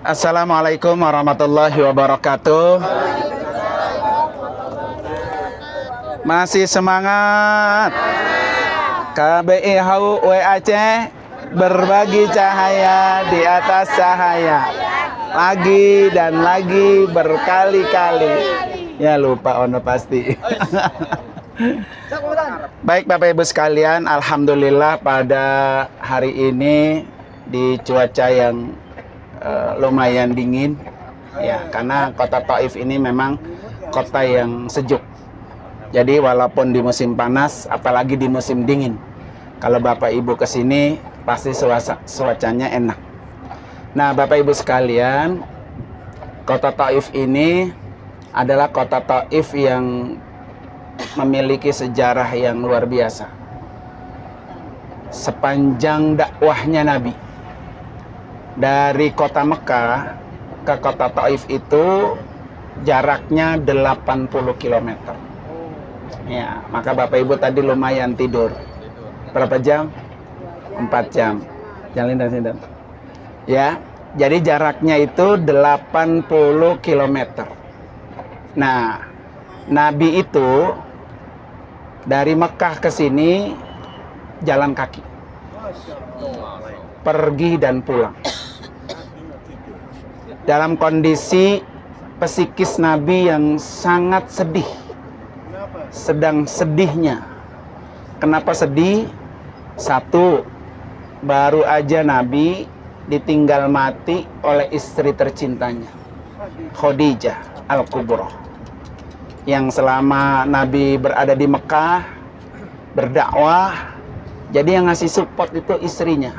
Assalamualaikum warahmatullahi wabarakatuh. Masih semangat? KBI HU WAC berbagi cahaya di atas cahaya, lagi dan lagi berkali-kali. Ya lupa ono pasti. Baik Bapak Ibu sekalian, alhamdulillah pada hari ini di cuaca yang lumayan dingin ya, karena kota Taif ini memang kota yang sejuk. Jadi walaupun di musim panas, apalagi di musim dingin, kalau Bapak Ibu kesini pasti cuacanya enak. Nah Bapak Ibu sekalian, kota Taif ini adalah kota Taif yang memiliki sejarah yang luar biasa. Sepanjang dakwahnya Nabi dari kota Mekah ke kota Taif itu jaraknya 80 km. Ya, maka Bapak Ibu tadi lumayan tidur. Berapa jam? 4 jam. Jalan dan sini. Ya, jadi jaraknya itu 80 km. Nah, Nabi itu dari Mekah ke sini jalan kaki, pergi dan pulang. Dalam kondisi psikis Nabi yang sangat sedih, sedang sedihnya. Kenapa sedih? Satu, baru aja Nabi ditinggal mati oleh istri tercintanya, Khadijah Al-Kubra, yang selama Nabi berada di Mekah berdakwah, jadi yang ngasih support itu istrinya.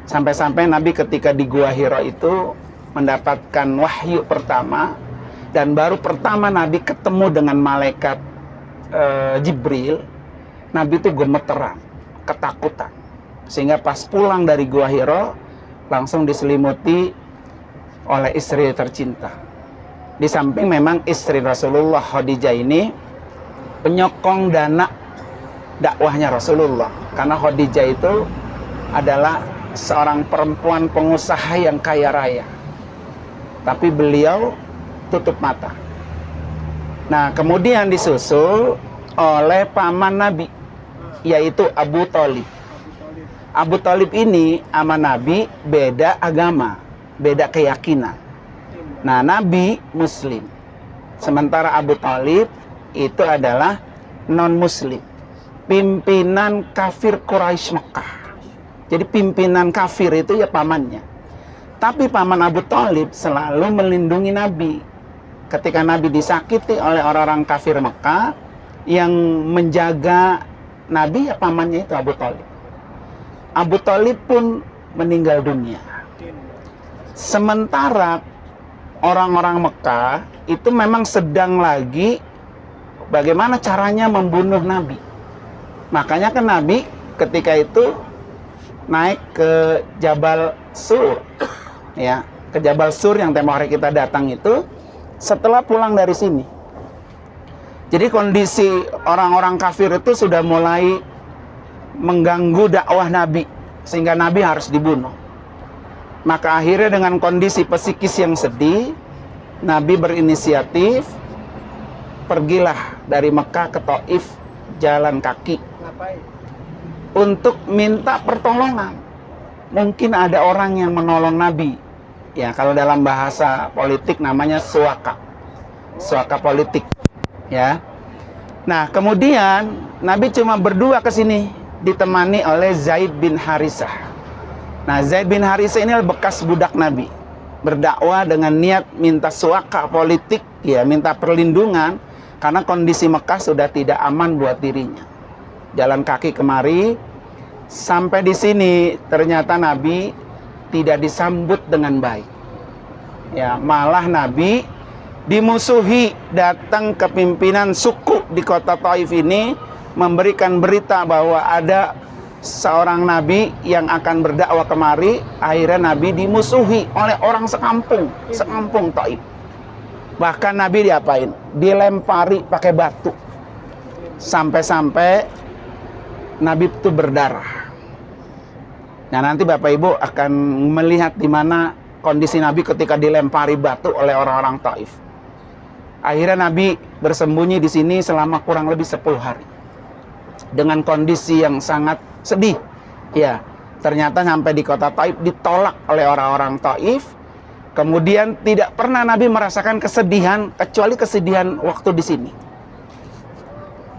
Sampai-sampai Nabi ketika di Gua Hira itu mendapatkan wahyu pertama, dan baru pertama Nabi ketemu dengan malaikat Jibril, Nabi itu gemeteran, ketakutan, sehingga pas pulang dari Gua Hira langsung diselimuti oleh istri tercinta. Di samping memang istri Rasulullah Khadijah ini penyokong dana dakwahnya Rasulullah, karena Khadijah itu adalah seorang perempuan pengusaha yang kaya raya, tapi beliau tutup mata. Nah kemudian disusul oleh paman Nabi, yaitu Abu Thalib. Abu Thalib ini sama Nabi beda agama, beda keyakinan. Nah, Nabi Muslim, sementara Abu Thalib itu adalah non-Muslim, pimpinan kafir Quraisy Mekah. Jadi pimpinan kafir itu ya pamannya. Tapi paman Abu Thalib selalu melindungi Nabi. Ketika Nabi disakiti oleh orang-orang kafir Mekah, yang menjaga Nabi ya pamannya itu Abu Thalib. Abu Thalib pun meninggal dunia. Sementara orang-orang Mekah itu memang sedang lagi bagaimana caranya membunuh Nabi. Makanya kan Nabi ketika itu naik ke Jabal Sur, ya, ke Jabal Sur yang tempoh hari kita datang itu setelah pulang dari sini. Jadi kondisi orang-orang kafir itu sudah mulai mengganggu dakwah Nabi, sehingga Nabi harus dibunuh. Maka akhirnya dengan kondisi psikis yang sedih, Nabi berinisiatif, pergilah dari Mekah ke Taif jalan kaki. Untuk minta pertolongan. Mungkin ada orang yang menolong Nabi. Ya, kalau dalam bahasa politik namanya suaka. Suaka politik. Ya. Nah, kemudian Nabi cuma berdua ke sini, ditemani oleh Zaid bin Harisah. Nah, Zaid bin Harisah ini adalah bekas budak Nabi, berdakwah dengan niat minta suaka politik, ya, minta perlindungan karena kondisi Mekah sudah tidak aman buat dirinya. Jalan kaki kemari, sampai di sini ternyata Nabi tidak disambut dengan baik. Ya, malah Nabi dimusuhi, datang ke pimpinan suku di kota Taif ini memberikan berita bahwa ada seorang nabi yang akan berdakwah kemari. Akhirnya Nabi dimusuhi oleh orang sekampung Taif. Bahkan Nabi diapain? Dilempari pakai batu. Sampai-sampai Nabi itu berdarah. Nah, nanti Bapak Ibu akan melihat di mana kondisi Nabi ketika dilempari batu oleh orang-orang Taif. Akhirnya Nabi bersembunyi di sini selama kurang lebih 10 hari. Dengan kondisi yang sangat sedih. Ya, ternyata sampai di kota Taif ditolak oleh orang-orang Taif. Kemudian tidak pernah Nabi merasakan kesedihan kecuali kesedihan waktu di sini.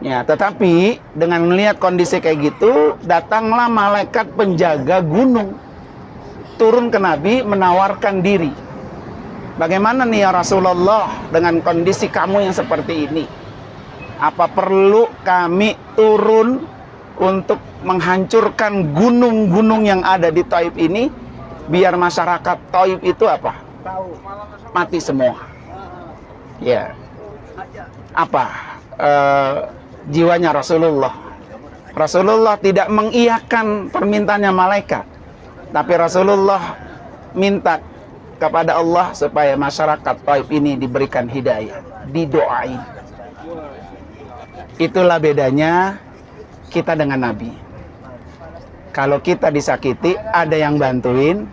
Ya, tetapi dengan melihat kondisi kayak gitu, datanglah malaikat penjaga gunung turun ke Nabi menawarkan diri. Bagaimana nih ya Rasulullah dengan kondisi kamu yang seperti ini? Apa perlu kami turun untuk menghancurkan gunung-gunung yang ada di Taif ini biar masyarakat Taif itu apa? Mati semua. Ya. Apa? Jiwanya Rasulullah. Rasulullah tidak mengiyakan permintaannya malaikat, tapi Rasulullah minta kepada Allah supaya masyarakat Taif ini diberikan hidayah, didoain. Itulah bedanya kita dengan Nabi. Kalau kita disakiti, ada yang bantuin,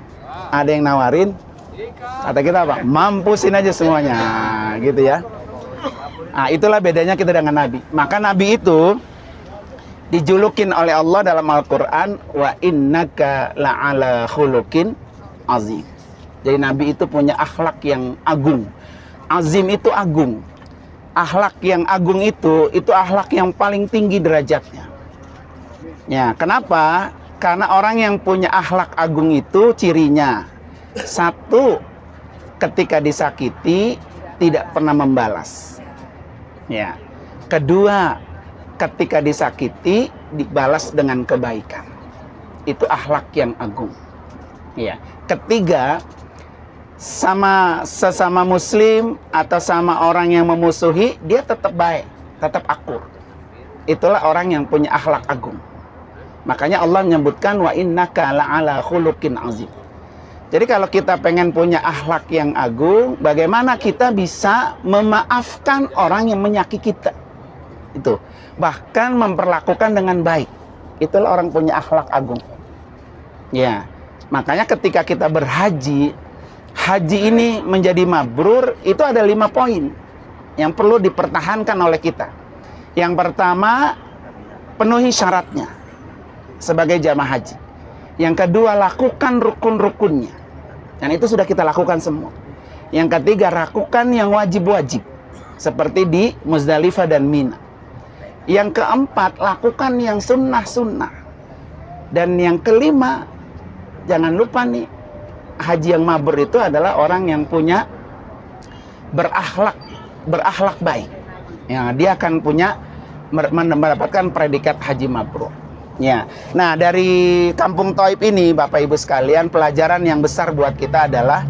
ada yang nawarin. Kata kita apa? Mampusin aja semuanya, gitu ya. Nah, itulah bedanya kita dengan Nabi. Maka Nabi itu dijulukin oleh Allah dalam Al-Quran, wa innaka la'ala khuluqin azim. Jadi Nabi itu punya akhlak yang agung. Azim itu agung. Akhlak yang agung itu akhlak yang paling tinggi derajatnya. Ya, kenapa? Karena orang yang punya akhlak agung itu cirinya, satu, ketika disakiti tidak pernah membalas. Ya. Kedua, ketika disakiti dibalas dengan kebaikan. Itu akhlak yang agung. Ya. Ketiga, sesama muslim atau sama orang yang memusuhi, dia tetap baik, tetap akur. Itulah orang yang punya akhlak agung. Makanya Allah menyebutkan wa innaka la'ala khuluqin azim. Jadi kalau kita pengen punya akhlak yang agung, bagaimana kita bisa memaafkan orang yang menyakiti kita? Itu. Bahkan memperlakukan dengan baik. Itulah orang punya akhlak agung. Ya. Makanya ketika kita berhaji, haji ini menjadi mabrur, itu ada 5 poin yang perlu dipertahankan oleh kita. Yang pertama, penuhi syaratnya sebagai jamaah haji. Yang kedua, lakukan rukun-rukunnya. Dan itu sudah kita lakukan semua. Yang ketiga, lakukan yang wajib-wajib. Seperti di Muzdalifah dan Mina. Yang keempat, lakukan yang sunnah-sunnah. Dan yang kelima, jangan lupa nih, haji yang mabrur itu adalah orang yang punya berakhlak baik. Ya, dia akan punya mendapatkan predikat haji mabrur. Ya. Nah, dari kampung Taif ini Bapak Ibu sekalian, pelajaran yang besar buat kita adalah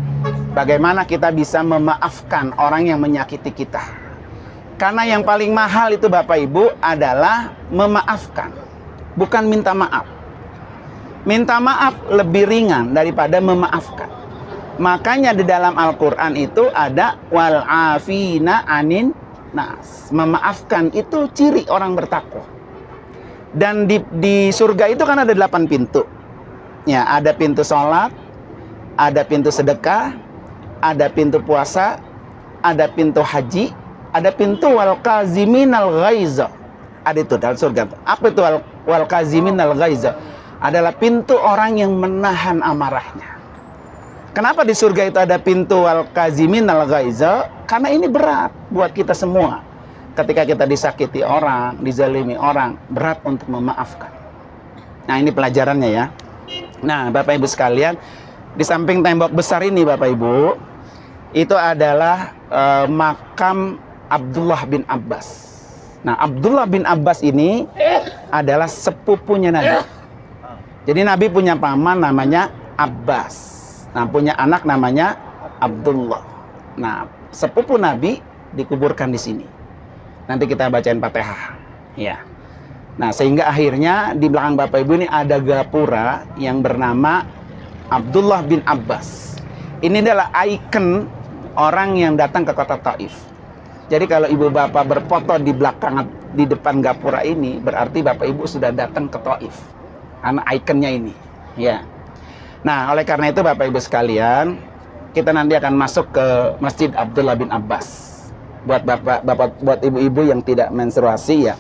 bagaimana kita bisa memaafkan orang yang menyakiti kita. Karena yang paling mahal itu Bapak Ibu adalah memaafkan, bukan minta maaf. Minta maaf lebih ringan daripada memaafkan. Makanya di dalam Al-Quran itu ada wal afina anin nas. Memaafkan itu ciri orang bertakwa. Dan di surga itu kan ada 8 pintu. Ya, ada pintu sholat, ada pintu sedekah, ada pintu puasa, ada pintu haji, ada pintu wal kaziminal ghaiza. Ada itu dalam surga. Apa itu wal kaziminal ghaiza? Adalah pintu orang yang menahan amarahnya. Kenapa di surga itu ada pintu wal kaziminal ghaiza? Karena ini berat buat kita semua. Ketika kita disakiti orang, dizalimi orang, berat untuk memaafkan. Nah, ini pelajarannya ya. Nah, Bapak Ibu sekalian, di samping tembok besar ini Bapak Ibu, itu adalah makam Abdullah bin Abbas. Nah, Abdullah bin Abbas ini adalah sepupunya Nabi. Jadi Nabi punya paman namanya Abbas. Nah, punya anak namanya Abdullah. Nah, sepupu Nabi dikuburkan di sini. Nanti kita bacain Fatihah. Ya. Nah, sehingga akhirnya di belakang Bapak Ibu ini ada gapura yang bernama Abdullah bin Abbas. Ini adalah ikon orang yang datang ke kota Taif. Jadi kalau Ibu Bapak berfoto di belakang, di depan gapura ini, berarti Bapak Ibu sudah datang ke Taif. Karena ikonnya ini. Ya. Nah, oleh karena itu Bapak Ibu sekalian, kita nanti akan masuk ke Masjid Abdullah bin Abbas. Buat ibu-ibu yang tidak menstruasi ya,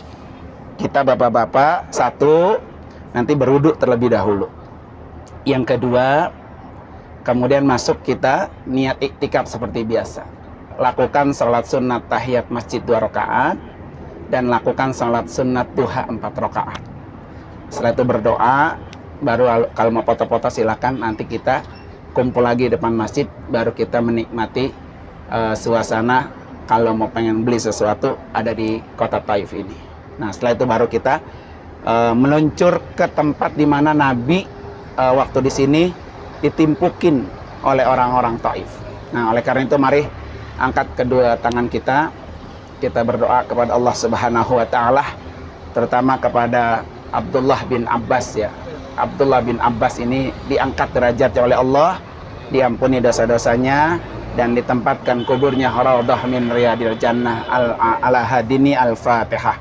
kita bapak-bapak satu nanti berwuduk terlebih dahulu. Yang kedua, kemudian masuk kita niat iktikaf seperti biasa. Lakukan sholat sunat tahiyat masjid 2 rakaat dan lakukan sholat sunat duha 4 rakaat. Setelah itu berdoa, baru kalau mau foto-foto silakan, nanti kita kumpul lagi depan masjid, baru kita menikmati suasana. Kalau mau pengen beli sesuatu ada di kota Taif ini. Nah, setelah itu baru kita meluncur ke tempat di mana Nabi waktu di sini ditimpukin oleh orang-orang Taif. Nah, oleh karena itu mari angkat kedua tangan kita berdoa kepada Allah Subhanahu wa taala, terutama kepada Abdullah bin Abbas ya. Abdullah bin Abbas ini diangkat derajatnya oleh Allah, diampuni dosa-dosanya, dan ditempatkan kuburnya raudhah min riyadil jannah. Ala hadini al-Fatihah.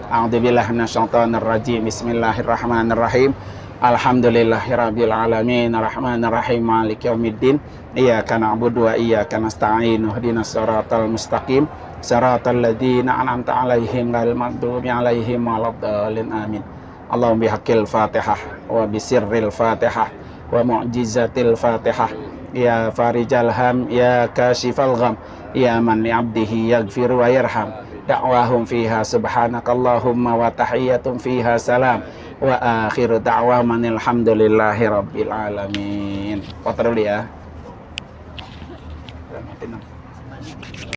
A'udzubillahi minasyaitonir rajim. Bismillahirrahmanirrahim. Alhamdulillahirabbil alamin, arrahmanir rahim, maliki yaumiddin. Iyyaka na'budu wa iyyaka nasta'in. Ihdinas siratal mustaqim, siratal ladzina an'amta 'alaihim ghairil maghdubi 'alaihim waladdallin. Amin. Allahumma bihaqqil Fatihah wa bisirril Fatihah wa mu'jizatil Fatihah. Ya farijal ham, ya kashifal gham, ya man li'abdihi yaghfir wa yarham. Da'wahum fiha subhanakallahumma wa tahiyyatum fiha salam. Wa akhiru da'waman alhamdulillahi rabbil alamin. Foto dulu ya.